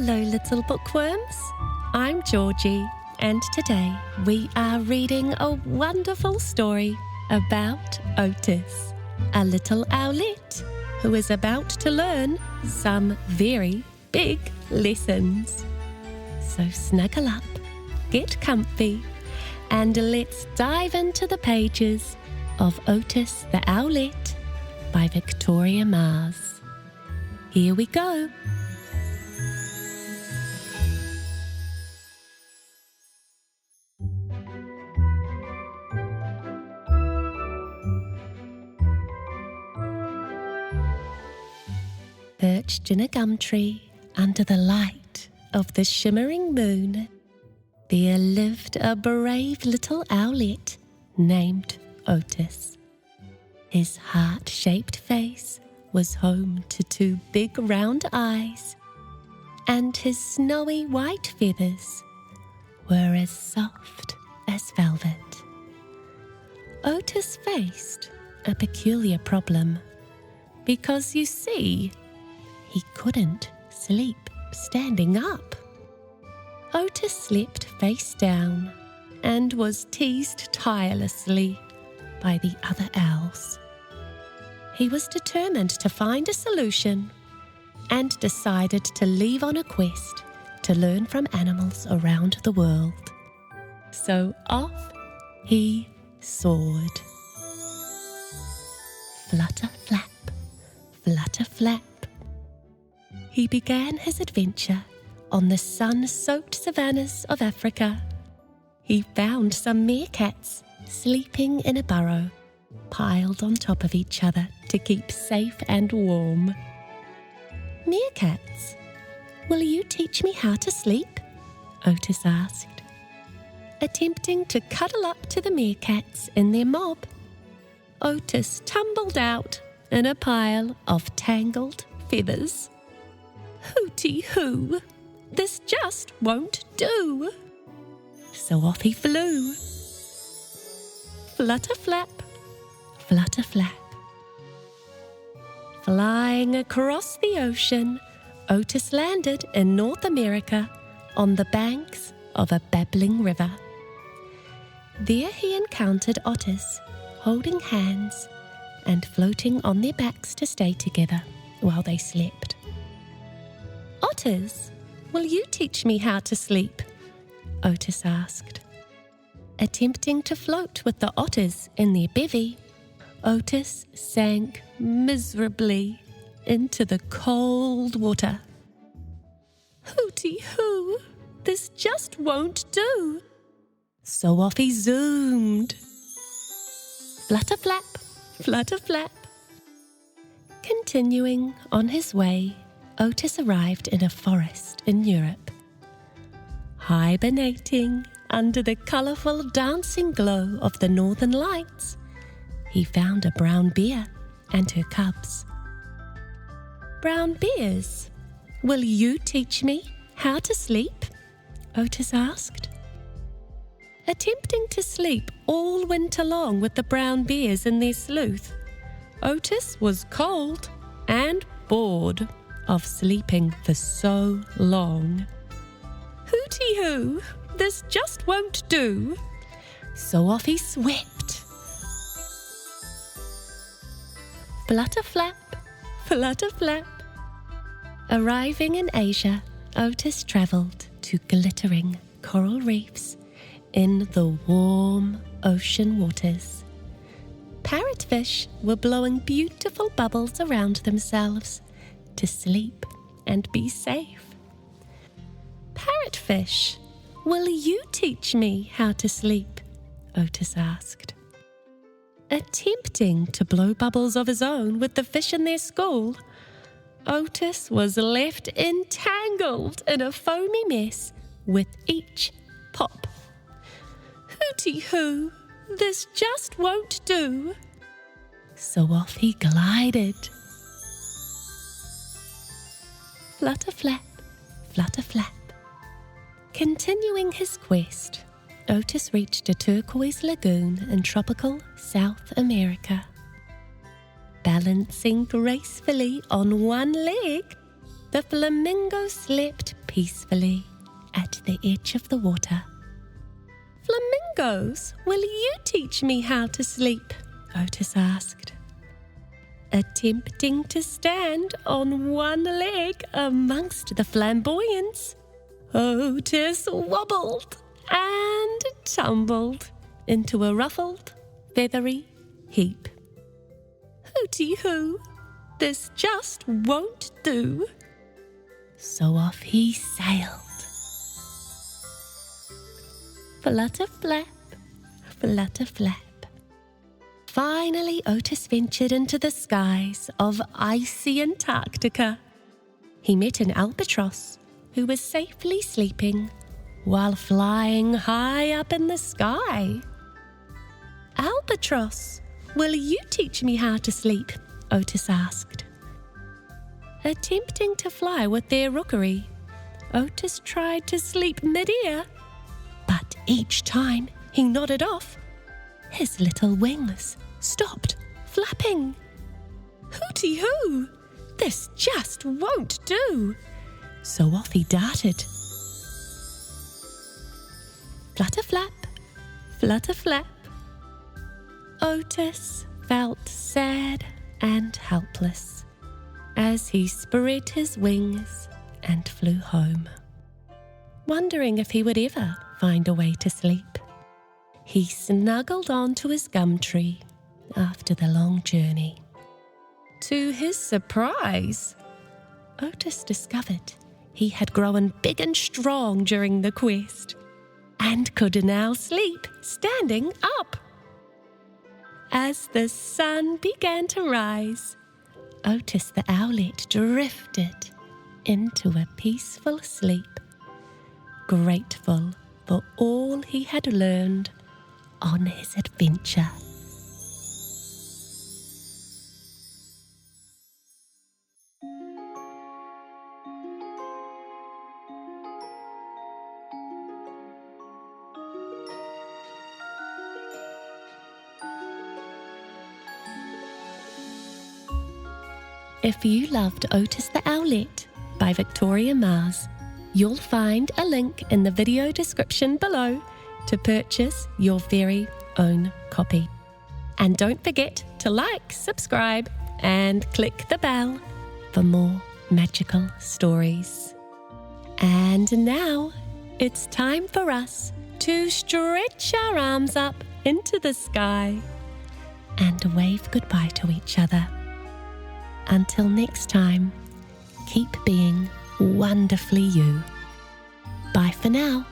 Hello, little bookworms. I'm Georgie, and today we are reading a wonderful story about Otis, a little owlet who is about to learn some very big lessons. So snuggle up, get comfy, and let's dive into the pages of Otis the Owlet by Victoria Mars. Here we go. Perched in a gum tree under the light of the shimmering moon, there lived a brave little owlet named Otis. His heart-shaped face was home to two big round eyes, and his snowy white feathers were as soft as velvet. Otis faced a peculiar problem because, you see, he couldn't sleep standing up. Otis slept face down and was teased tirelessly by the other owls. He was determined to find a solution and decided to leave on a quest to learn from animals around the world. So off he soared. Flutter, flap, flutter, flap. He began his adventure on the sun-soaked savannas of Africa. He found some meerkats sleeping in a burrow, piled on top of each other to keep safe and warm. "Meerkats, will you teach me how to sleep?" Otis asked. Attempting to cuddle up to the meerkats in their mob, Otis tumbled out in a pile of tangled feathers. "Hooty-hoo, this just won't do." So off he flew. Flutter-flap, flutter-flap. Flying across the ocean, Otis landed in North America on the banks of a babbling river. There he encountered otters, holding hands and floating on their backs to stay together while they slept. "Otters, will you teach me how to sleep?" Otis asked. Attempting to float with the otters in their bevy, Otis sank miserably into the cold water. "Hooty-hoo, this just won't do." So off he zoomed. Flutter-flap, flutter-flap. Continuing on his way, Otis arrived in a forest in Europe. Hibernating under the colourful dancing glow of the northern lights, he found a brown bear and her cubs. "Brown bears, will you teach me how to sleep?" Otis asked. Attempting to sleep all winter long with the brown bears in their sleuth, Otis was cold and bored of sleeping for so long. "Hooty-hoo, this just won't do." So off he swept. Flutter-flap, flutter-flap. Arriving in Asia, Otis travelled to glittering coral reefs in the warm ocean waters. Parrotfish were blowing beautiful bubbles around themselves to sleep and be safe. "Parrotfish, will you teach me how to sleep?" Otis asked. Attempting to blow bubbles of his own with the fish in their school, Otis was left entangled in a foamy mess with each pop. "Hooty-hoo, this just won't do." So off he glided. Flutter-flap, flutter-flap. Continuing his quest, Otis reached a turquoise lagoon in tropical South America. Balancing gracefully on one leg, the flamingo slept peacefully at the edge of the water. "Flamingos, will you teach me how to sleep?" Otis asked. Attempting to stand on one leg amongst the flamboyants, Otis wobbled and tumbled into a ruffled, feathery heap. "Hooty-hoo, this just won't do." So off he sailed. Flutter-flap, flutter-flap. Finally, Otis ventured into the skies of icy Antarctica. He met an albatross who was safely sleeping while flying high up in the sky. "Albatross, will you teach me how to sleep?" Otis asked. Attempting to fly with their rookery, Otis tried to sleep mid-air, but each time he nodded off, his little wings stopped flapping. "Hooty-hoo, this just won't do." So off he darted. Flutter-flap, flutter-flap. Otis felt sad and helpless as he spread his wings and flew home. Wondering if he would ever find a way to sleep, he snuggled onto his gum tree after the long journey. To his surprise, Otis discovered he had grown big and strong during the quest and could now sleep standing up. As the sun began to rise, Otis the Owlet drifted into a peaceful sleep, grateful for all he had learned on his adventure. If you loved Otis the Owlet by Victoria Mars, you'll find a link in the video description below to purchase your very own copy. And don't forget to like, subscribe, and click the bell for more magical stories. And now it's time for us to stretch our arms up into the sky and wave goodbye to each other. Until next time, keep being wonderfully you. Bye for now.